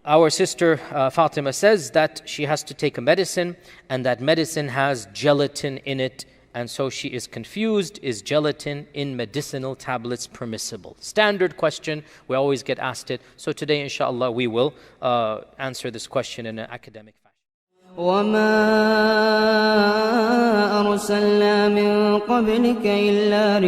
Our sister Fatima says that she has to take a medicine, and that medicine has gelatin in it, and so she is confused. Is gelatin in medicinal tablets permissible? Standard question, we always get asked it. So today, inshallah, we will answer this question in an academic fashion. وما أرسلنا من قبلك إلا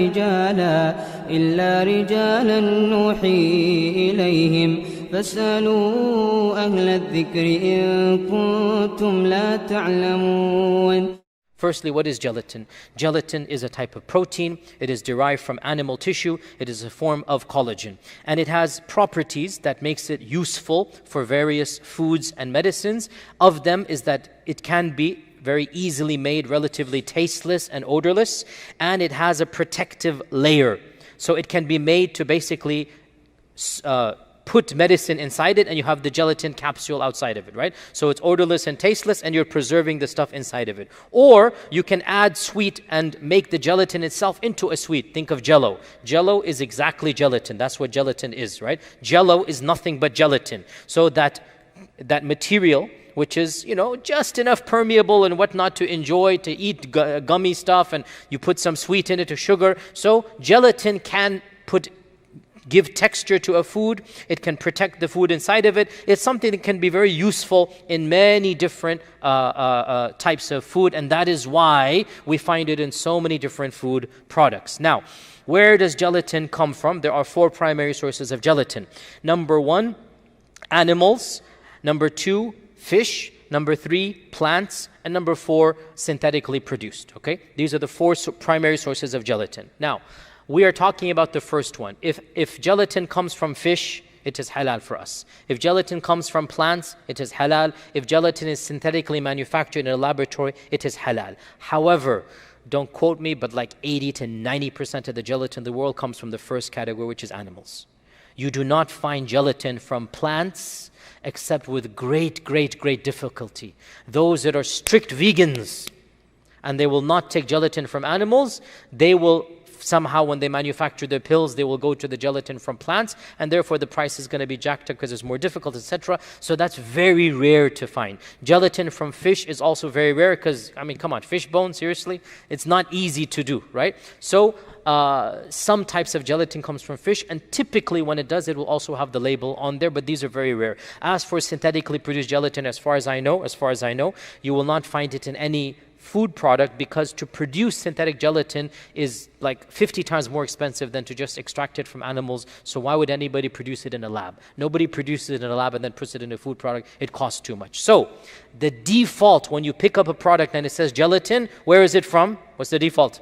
رجالا نوحي إليهم فاسألوا أهل الذكر إن كنتم لا تعلمون. Firstly, what is gelatin? Gelatin is a type of protein. It is derived from animal tissue. It is a form of collagen. And it has properties that makes it useful for various foods and medicines. Of them is that it can be very easily made relatively tasteless and odorless. And it has a protective layer. So it can be made to basically put medicine inside it, and you have the gelatin capsule outside of it, right? So it's odorless and tasteless, and you're preserving the stuff inside of it. Or you can add sweet and make the gelatin itself into a sweet. Think of Jello. Jello is exactly gelatin. That's what gelatin is, right? Jello is nothing but gelatin. So that material, which is, just enough permeable and whatnot to enjoy, to eat gummy stuff, and you put some sweet in it or sugar. So gelatin can give texture to a food. It can protect the food inside of it. It's something that can be very useful in many different types of food, and that is why we find it in so many different food products. Now, where does gelatin come from? There are 4 primary sources of gelatin. Number 1, animals. Number 2, fish. Number 3, plants. And number 4, synthetically produced. Okay? These are the 4 primary sources of gelatin. Now, we are talking about the first one. If gelatin comes from fish, it is halal for us. If gelatin comes from plants, it is halal. If gelatin is synthetically manufactured in a laboratory, it is halal. However, don't quote me, but like 80 to 90% of the gelatin in the world comes from the first category, which is animals. You do not find gelatin from plants except with great, great, great difficulty. Those that are strict vegans and they will not take gelatin from animals, they will somehow, when they manufacture their pills, they will go to the gelatin from plants, and therefore the price is going to be jacked up because it's more difficult, etc. So that's very rare to find. Gelatin from fish is also very rare because, come on, fish bone, seriously? It's not easy to do, right? So some types of gelatin comes from fish, and typically when it does, it will also have the label on there, but these are very rare. As for synthetically produced gelatin, as far as I know, you will not find it in any food product, because to produce synthetic gelatin is like 50 times more expensive than to just extract it from animals. So why would anybody produce it in a lab? Nobody produces it in a lab and then puts it in a food product. It costs too much. So the default, when you pick up a product and it says gelatin, where is it from? What's the default?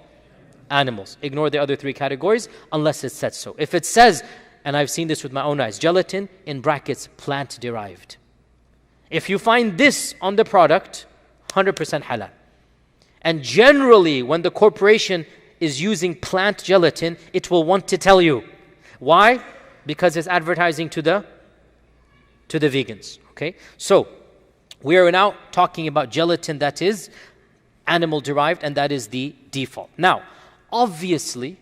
Animals. Ignore the other 3 categories unless it says so. If it says, and I've seen this with my own eyes, gelatin in brackets, plant derived. If you find this on the product, 100% halal. And generally, when the corporation is using plant gelatin, it will want to tell you. Why? Because it's advertising to the vegans. Okay? So, we are now talking about gelatin that is animal derived, and that is the default. Now, obviously,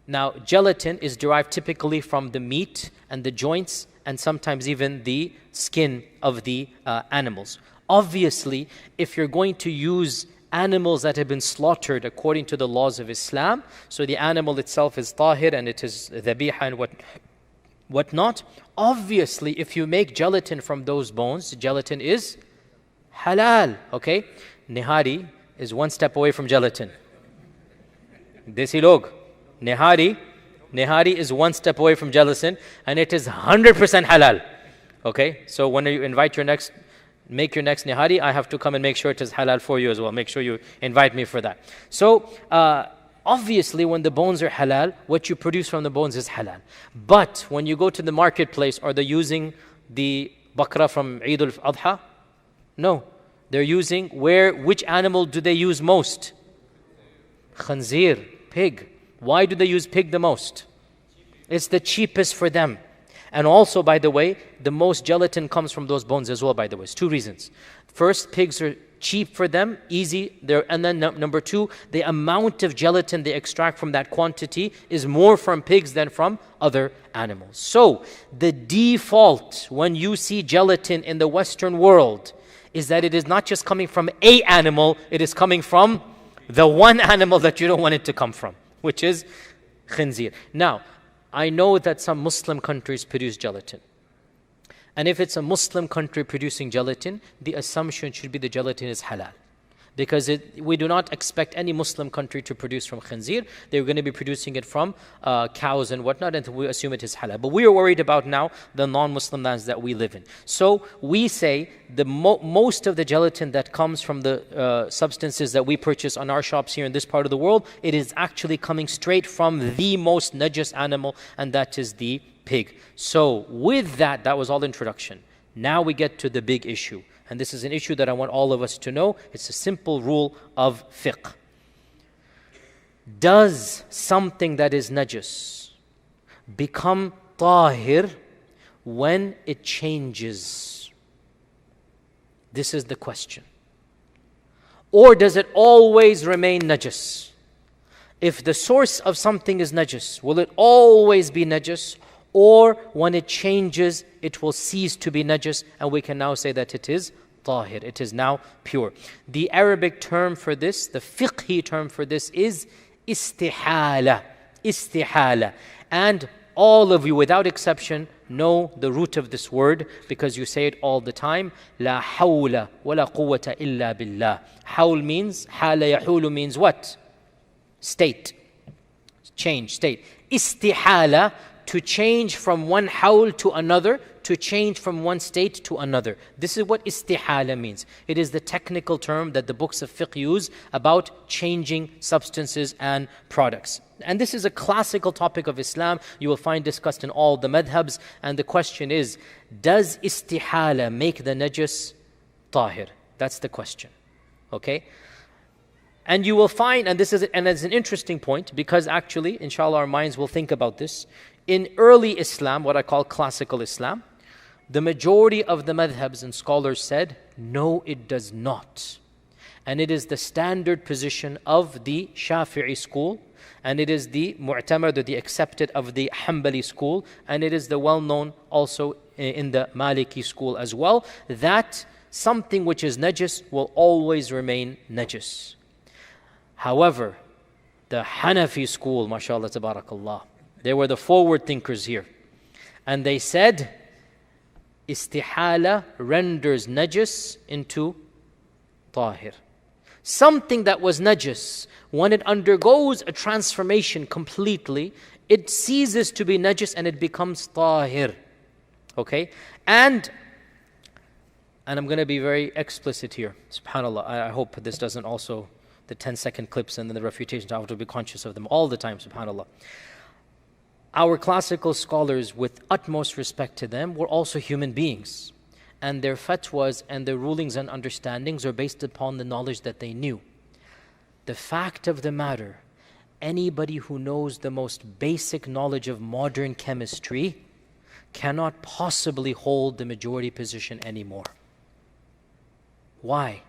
now gelatin is derived typically from the meat and the joints and sometimes even the skin of the animals. Obviously, if you're going to use animals that have been slaughtered according to the laws of Islam, so the animal itself is tahir and it is dhabiha and whatnot, obviously if you make gelatin from those bones, gelatin is halal, okay? Nihari is 1 step away from gelatin. Desi log, Nihari is 1 step away from gelatin, and it is 100% halal, okay? So when you make your next nihari, I have to come and make sure it is halal for you as well. Make sure you invite me for that. So, obviously, when the bones are halal, what you produce from the bones is halal. But when you go to the marketplace, are they using the bakra from Eid al-Adha? No. They're using which animal do they use most? Khanzir, pig. Why do they use pig the most? It's the cheapest for them. And also, by the way, the most gelatin comes from those bones as well, by the way. It's 2 reasons. First, pigs are cheap for them, easy. And then number two, the amount of gelatin they extract from that quantity is more from pigs than from other animals. So the default when you see gelatin in the Western world is that it is not just coming from a animal, it is coming from the one animal that you don't want it to come from, which is khinzir. Now, I know that some Muslim countries produce gelatin. And if it's a Muslim country producing gelatin, the assumption should be the gelatin is halal. Because we do not expect any Muslim country to produce from khinzir. They're going to be producing it from cows and whatnot, and we assume it is halal. But we are worried about now the non-Muslim lands that we live in. So we say the most of the gelatin that comes from the substances that we purchase on our shops here in this part of the world, it is actually coming straight from the most najis animal, and that is the pig. So with that, that was all introduction. Now we get to the big issue. And this is an issue that I want all of us to know. It's a simple rule of fiqh. Does something that is najis become tahir when it changes? This is the question. Or does it always remain najis? If the source of something is najis, will it always be najis? Or when it changes, it will cease to be najis, and we can now say that it is tahir. It is now pure. The Arabic term for this, the fiqhi term for this is istihala. Istihala. And all of you, without exception, know the root of this word because you say it all the time. La hawla wa la quwwata illa billah. Hawl means, hala yahulu means what? State. Change, state. Istihala, to change from one hawl to another, to change from one state to another. This is what istihala means. It is the technical term that the books of fiqh use about changing substances and products. And this is a classical topic of Islam. You will find discussed in all the madhabs. And the question is, does istihala make the najis tahir? That's the question. Okay? And you will find, and it's an interesting point, because actually, inshallah, our minds will think about this. In early Islam, what I call classical Islam, the majority of the madhabs and scholars said, no, it does not. And it is the standard position of the Shafi'i school, and it is the mu'tamad, or the accepted of the Hanbali school, and it is the well-known also in the Maliki school as well, that something which is najis will always remain najis. However, the Hanafi school, mashallah, tabarakallah, they were the forward thinkers here. And they said, istihala renders najis into tahir. Something that was najis, when it undergoes a transformation completely, it ceases to be najis and it becomes tahir. Okay? And I'm going to be very explicit here. SubhanAllah, I hope this doesn't also, the 10-second clips and then the refutations, I have to be conscious of them all the time, SubhanAllah. Our classical scholars, with utmost respect to them, were also human beings. And their fatwas and their rulings and understandings are based upon the knowledge that they knew. The fact of the matter, anybody who knows the most basic knowledge of modern chemistry cannot possibly hold the majority position anymore. Why?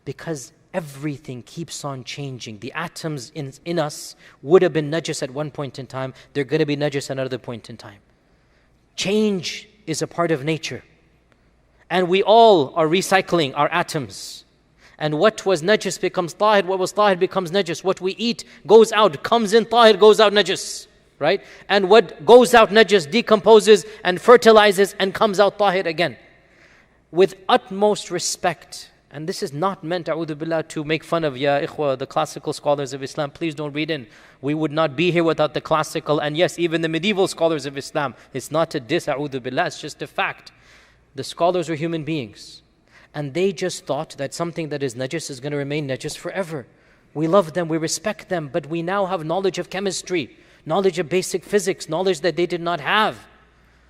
Because everything keeps on changing. The atoms in us would have been najis at one point in time. They're going to be najis at another point in time. Change is a part of nature. And we all are recycling our atoms. And what was najis becomes tahir. What was tahir becomes najis. What we eat goes out, comes in tahir, goes out najis. Right? And what goes out najis decomposes and fertilizes and comes out tahir again. With utmost respect. And this is not meant, a'udhu billah, to make fun of, ya ikhwa, the classical scholars of Islam. Please don't read in. We would not be here without the classical, and yes, even the medieval scholars of Islam. It's not a diss, a'udhu billah, it's just a fact. The scholars were human beings. And they just thought that something that is najis is going to remain najis forever. We love them, we respect them, but we now have knowledge of chemistry, knowledge of basic physics, knowledge that they did not have.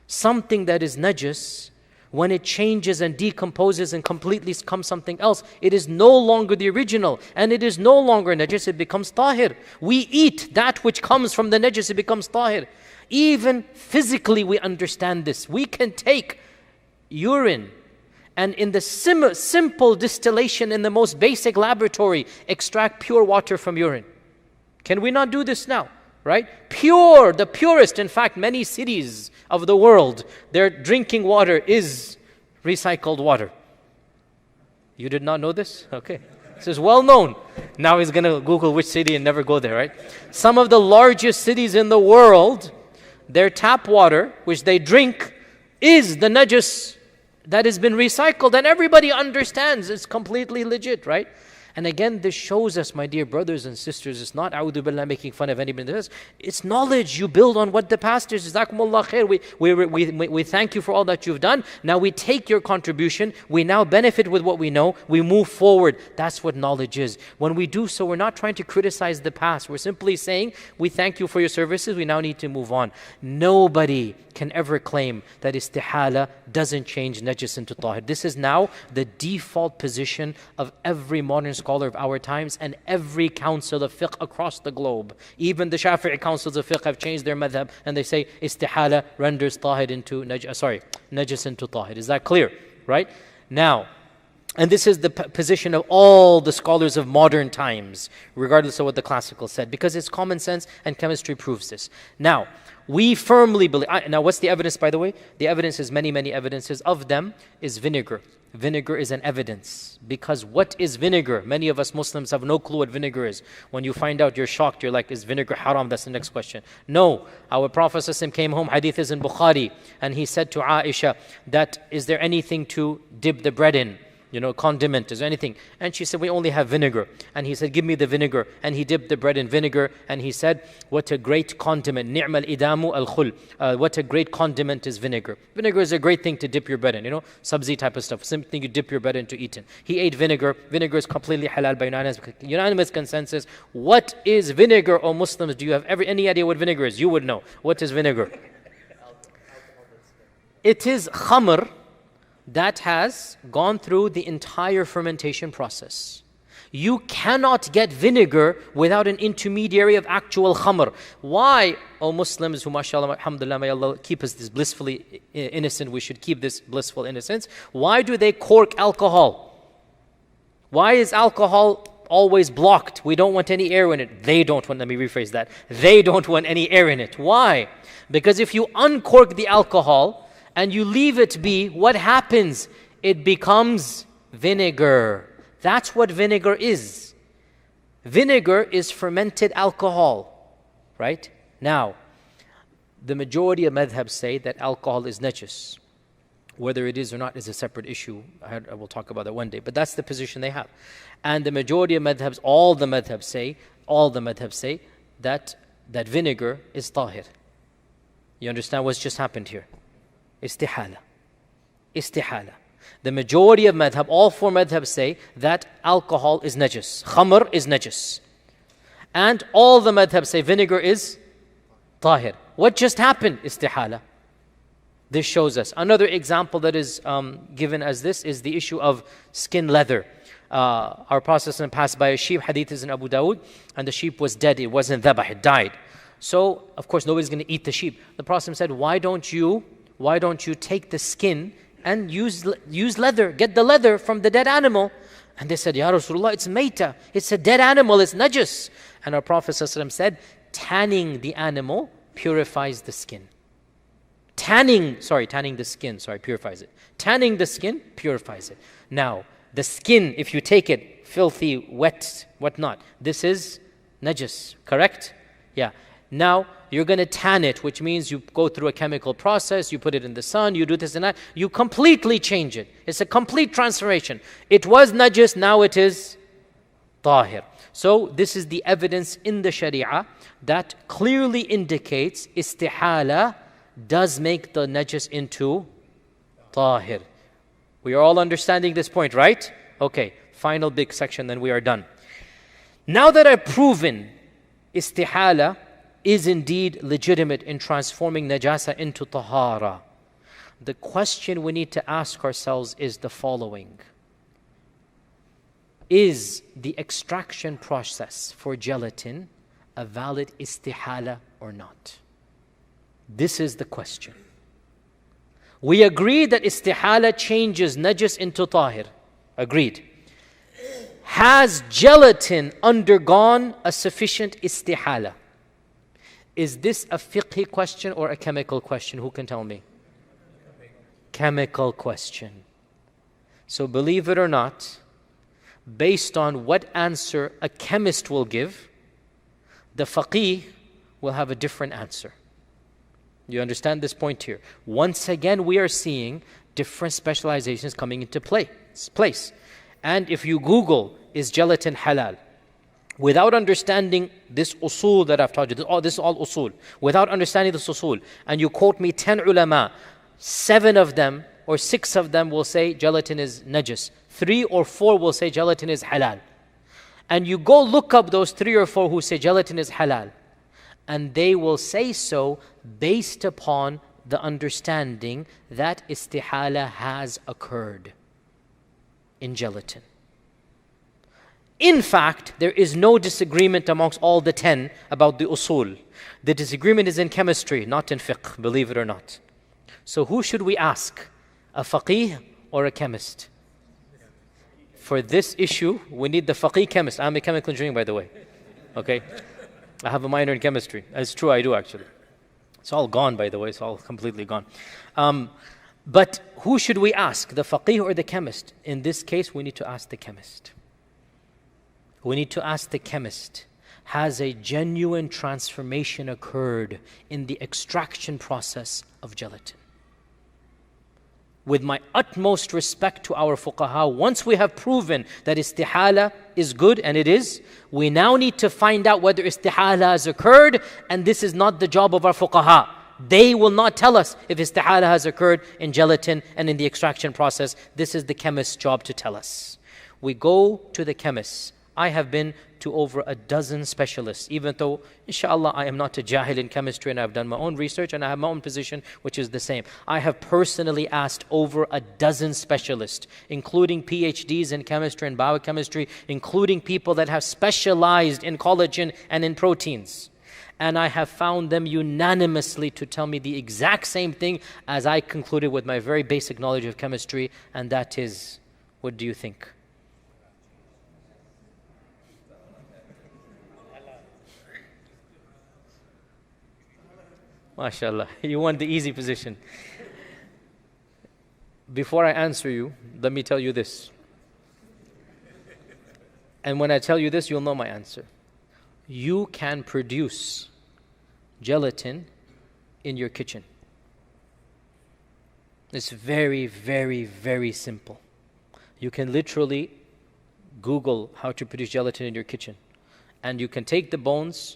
Something that is najis, when it changes and decomposes and completely becomes something else, it is no longer the original, and it is no longer najis, it becomes tahir. We eat that which comes from the najis, it becomes tahir. Even physically we understand this. We can take urine and in the simple distillation in the most basic laboratory, extract pure water from urine. Can we not do this now? Right? Pure, the purest. In fact, many cities of the world, their drinking water is recycled water. You did not know this? Okay. This is well known. Now he's going to Google which city and never go there, right? Some of the largest cities in the world, their tap water, which they drink, is the najis that has been recycled. And everybody understands it's completely legit, right? And again, this shows us, my dear brothers and sisters, it's not a'udhu billah making fun of anybody. It's knowledge. You build on what the past is. Jazakumullah khair. We thank you for all that you've done. Now we take your contribution. We now benefit with what we know. We move forward. That's what knowledge is. When we do so, we're not trying to criticize the past. We're simply saying, we thank you for your services. We now need to move on. Nobody can ever claim that istihala doesn't change najis into tahir. This is now the default position of every modern scholar of our times and every council of fiqh across the globe. Even the Shafi'i councils of fiqh have changed their madhab and they say istihala renders tahir into najis into tahir. Is that clear? Right? Now, and this is the position of all the scholars of modern times, regardless of what the classical said, because it's common sense and chemistry proves this. Now, we firmly believe, now what's the evidence, by the way? The evidence is many evidences. Of them is vinegar. Vinegar is an evidence. Because what is vinegar? Many of us Muslims have no clue what vinegar is. When you find out, you're shocked. You're like, is vinegar haram? That's the next question. No. Our Prophet ﷺ came home, hadith is in Bukhari, and he said to Aisha that, is there anything to dip the bread in? Condiment, is there anything? And she said, we only have vinegar. And he said, give me the vinegar. And he dipped the bread in vinegar. And he said, what a great condiment. Ni'mal idamu al-khul. What a great condiment is vinegar. Vinegar is a great thing to dip your bread in, sabzi type of stuff. Something you dip your bread into eaten. He ate vinegar. Vinegar is completely halal by unanimous consensus. What is vinegar, O Muslims? Do you have any idea what vinegar is? You would know. What is vinegar? It is khamr that has gone through the entire fermentation process. You cannot get vinegar without an intermediary of actual khamr. Why, O Muslims who mashallah, alhamdulillah, may Allah keep us this blissfully innocent, we should keep this blissful innocence. Why do they cork alcohol? Why is alcohol always blocked? We don't want any air in it. They don't want, let me rephrase that. They don't want any air in it. Why? Because if you uncork the alcohol, and you leave it be, what happens? It becomes vinegar. That's what vinegar is. Vinegar is fermented alcohol, right? Now, the majority of madhabs say that alcohol is najis. Whether it is or not is a separate issue. I will talk about that one day. But that's the position they have. And the majority of madhabs, all the madhabs say that vinegar is tahir. You understand what's just happened here? Istihala. The majority of madhab, all four madhabs say that alcohol is najis. Khamr is najis. And all the madhabs say vinegar is tahir. What just happened? Istihala. This shows us. Another example that is given as this is the issue of skin leather. Our Prophet passed by a sheep, hadith is in Abu Dawood, and the sheep was dead. It wasn't dhabah, it died. So, of course, nobody's going to eat the sheep. The Prophet said, why don't you take the skin and use leather, get the leather from the dead animal? And they said, Ya Rasulullah, it's maita, it's a dead animal, it's najis. And our Prophet said, tanning the animal purifies the skin. Tanning the skin purifies it. Tanning the skin purifies it. Now, the skin, if you take it, filthy, wet, whatnot, this is najis, correct? Yeah. Now, you're going to tan it, which means you go through a chemical process, you put it in the sun, you do this and that, you completely change it. It's a complete transformation. It was najis, now it is tahir. So, this is the evidence in the Sharia that clearly indicates istihala does make the najis into tahir. We are all understanding this point, right? Okay, final big section, then we are done. Now that I've proven istihala is indeed legitimate in transforming najasa into tahara, the question we need to ask ourselves is the following. Is the extraction process for gelatin a valid istihala or not? This is the question. We agree that istihala changes najas into tahir. Agreed. Has gelatin undergone a sufficient istihala? Is this a fiqhi question or a chemical question? Who can tell me? Chemical question. So believe it or not, based on what answer a chemist will give, the faqih will have a different answer. You understand this point here? Once again, we are seeing different specializations coming into place. And if you Google, is gelatin halal? Without understanding this usul that I've taught you, this is all usul. Without understanding this usul, and you quote me 10 ulama, 7 of them or 6 of them will say gelatin is najis. 3 or 4 will say gelatin is halal. And you go look up those 3 or 4 who say gelatin is halal. And they will say so based upon the understanding that istihala has occurred in gelatin. In fact, there is no disagreement amongst all the 10 about the usul. The disagreement is in chemistry, not in fiqh, believe it or not. So who should we ask? A faqih or a chemist? For this issue, we need the faqih chemist. I'm a chemical engineer, by the way. Okay? I have a minor in chemistry. It's true, I do actually. It's all gone, by the way. It's all completely gone. But who should we ask? The faqih or the chemist? In this case, we need to ask the chemist. We need to ask the chemist, has a genuine transformation occurred in the extraction process of gelatin? With my utmost respect to our fuqaha, once we have proven that istihala is good, and it is, we now need to find out whether istihala has occurred, and this is not the job of our fuqaha. They will not tell us if istihala has occurred in gelatin and in the extraction process. This is the chemist's job to tell us. We go to the chemist. I have been to over a dozen specialists, even though, inshallah, I am not a jahil in chemistry and I've done my own research and I have my own position, which is the same. I have personally asked over a dozen specialists, including PhDs in chemistry and biochemistry, including people that have specialized in collagen and in proteins. And I have found them unanimously to tell me the exact same thing as I concluded with my very basic knowledge of chemistry, and that is, what do you think? MashaAllah, you want the easy position. Before I answer you, let me tell you this. And when I tell you this, you'll know my answer. You can produce gelatin in your kitchen. It's very, very, very simple. You can literally Google how to produce gelatin in your kitchen. And you can take the bones,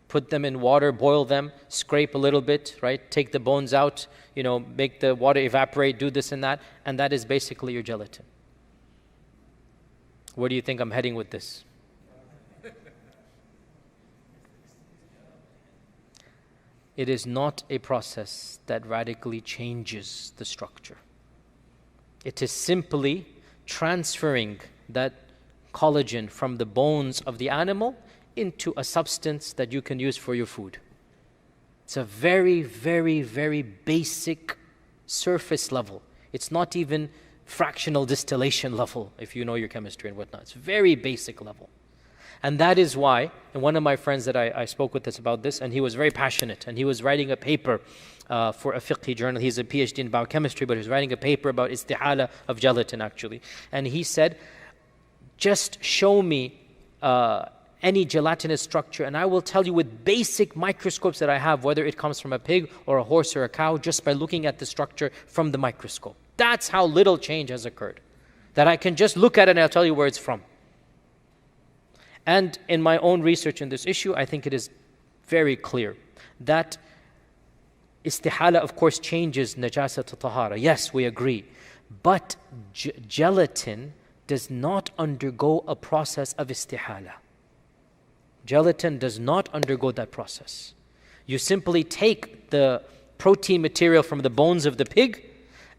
put them in water, boil them, scrape a little bit, right? Take the bones out, make the water evaporate, do this and that is basically your gelatin. Where do you think I'm heading with this? It is not a process that radically changes the structure. It is simply transferring that collagen from the bones of the animal into a substance that you can use for your food. It's a very, very, very basic surface level. It's not even fractional distillation level, if you know your chemistry and whatnot. It's very basic level. And that is why, and one of my friends that I spoke with us about this, and he was very passionate, and he was writing a paper for a fiqh journal. He's a PhD in biochemistry, but he's writing a paper about istihala of gelatin, actually. And he said, just show me any gelatinous structure, and I will tell you with basic microscopes that I have, whether it comes from a pig or a horse or a cow, just by looking at the structure from the microscope. That's how little change has occurred. That I can just look at it and I'll tell you where it's from. And in my own research in this issue, I think it is very clear that istihala, of course, changes najasa to tahara. Yes, we agree. But gelatin does not undergo a process of istihala. Gelatin does not undergo that process. You simply take the protein material from the bones of the pig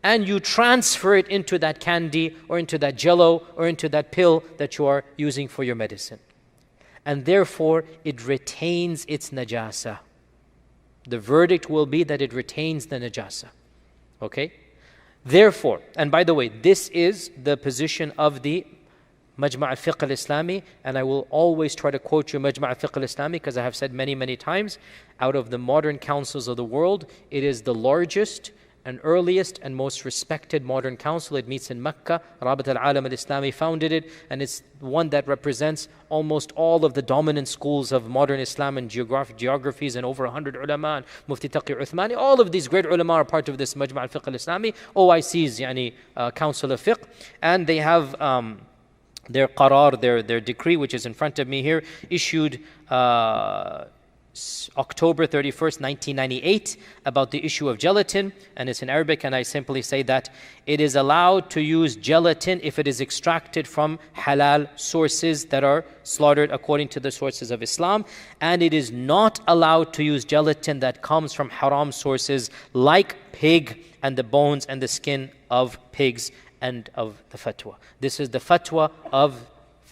and you transfer it into that candy or into that jello or into that pill that you are using for your medicine. And therefore, it retains its najasa. The verdict will be that it retains the najasa. Okay? Therefore, and by the way, this is the position of the Majma' al-Fiqh al-Islami, and I will always try to quote you Majma' al-Fiqh al-Islami because I have said many, many times, out of the modern councils of the world, it is the largest and earliest and most respected modern council. It meets in Mecca. Rabat al-Alam al-Islami founded it, and it's one that represents almost all of the dominant schools of modern Islam and geographies, and over 100 ulama, and Mufti Taqi Uthmani. All of these great ulama are part of this Majma' al-Fiqh al-Islami, OIC's Council of Fiqh, and they have their qarar, their decree, which is in front of me here, issued October 31st, 1998, about the issue of gelatin, and it's in Arabic, and I simply say that it is allowed to use gelatin if it is extracted from halal sources that are slaughtered according to the sources of Islam, and it is not allowed to use gelatin that comes from haram sources like pig and the bones and the skin of pigs and of the fatwa. This is the fatwa of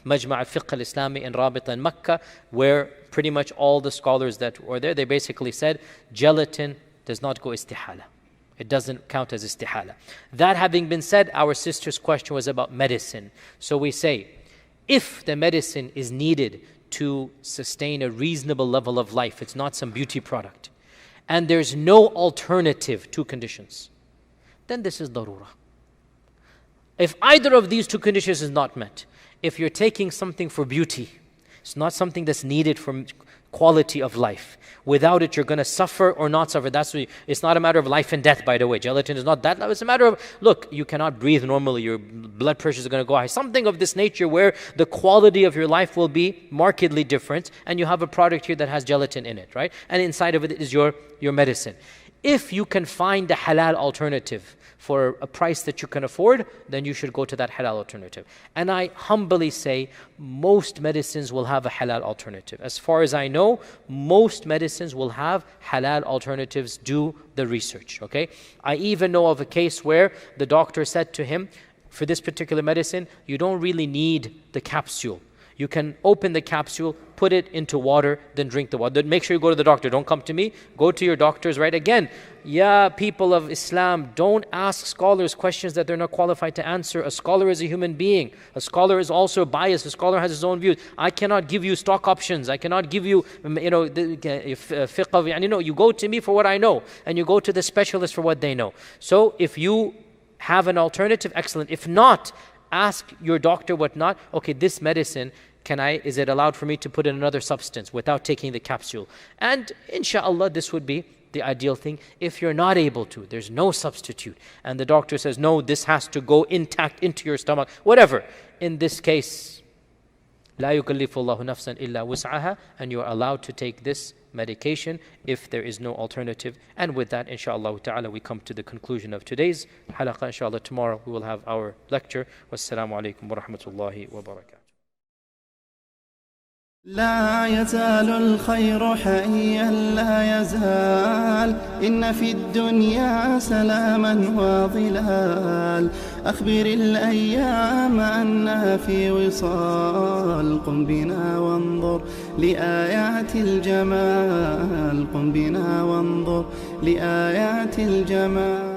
Majma' al-Fiqh al-Islami in Rabita in Mecca, where pretty much all the scholars that were there, they basically said gelatin does not go istihala. It doesn't count as istihala. That having been said, our sister's question was about medicine. So we say, if the medicine is needed to sustain a reasonable level of life, it's not some beauty product, and there's no alternative, two conditions, then this is darura. If either of these two conditions is not met, if you're taking something for beauty, it's not something that's needed for quality of life. Without it, you're going to suffer or not suffer. It's not a matter of life and death, by the way. Gelatin is not that. It's a matter of, look, you cannot breathe normally. Your blood pressure is going to go high. Something of this nature where the quality of your life will be markedly different, and you have a product here that has gelatin in it, right? And inside of it is your medicine. If you can find a halal alternative for a price that you can afford, then you should go to that halal alternative. And I humbly say, most medicines will have a halal alternative. As far as I know, most medicines will have halal alternatives. Do the research, okay? I even know of a case where the doctor said to him, for this particular medicine, you don't really need the capsule. You can open the capsule, put it into water, then drink the water. Then make sure you go to the doctor. Don't come to me. Go to your doctors, right? Again, people of Islam, don't ask scholars questions that they're not qualified to answer. A scholar is a human being. A scholar is also biased. A scholar has his own views. I cannot give you stock options. I cannot give you, fiqh. You go to me for what I know, and you go to the specialist for what they know. So if you have an alternative, excellent. If not, ask your doctor what not. Okay, this medicine, is it allowed for me to put in another substance without taking the capsule? And inshallah, this would be the ideal thing. If you're not able to, there's no substitute, and the doctor says, no, this has to go intact into your stomach, whatever. In this case, لا يكلف الله نفسا إلا وسعها, and you are allowed to take this medication if there is no alternative. And with that, inshallah ta'ala, we come to the conclusion of today's halaqah. Inshallah, tomorrow we will have our lecture. Wassalamu alaikum wa rahmatullahi wa barakatuh. لا يزال الخير حيا لا يزال إن في الدنيا سلاما وظلال أخبر الأيام أنها في وصال قم بنا وانظر لآيات الجمال قم بنا وانظر لآيات الجمال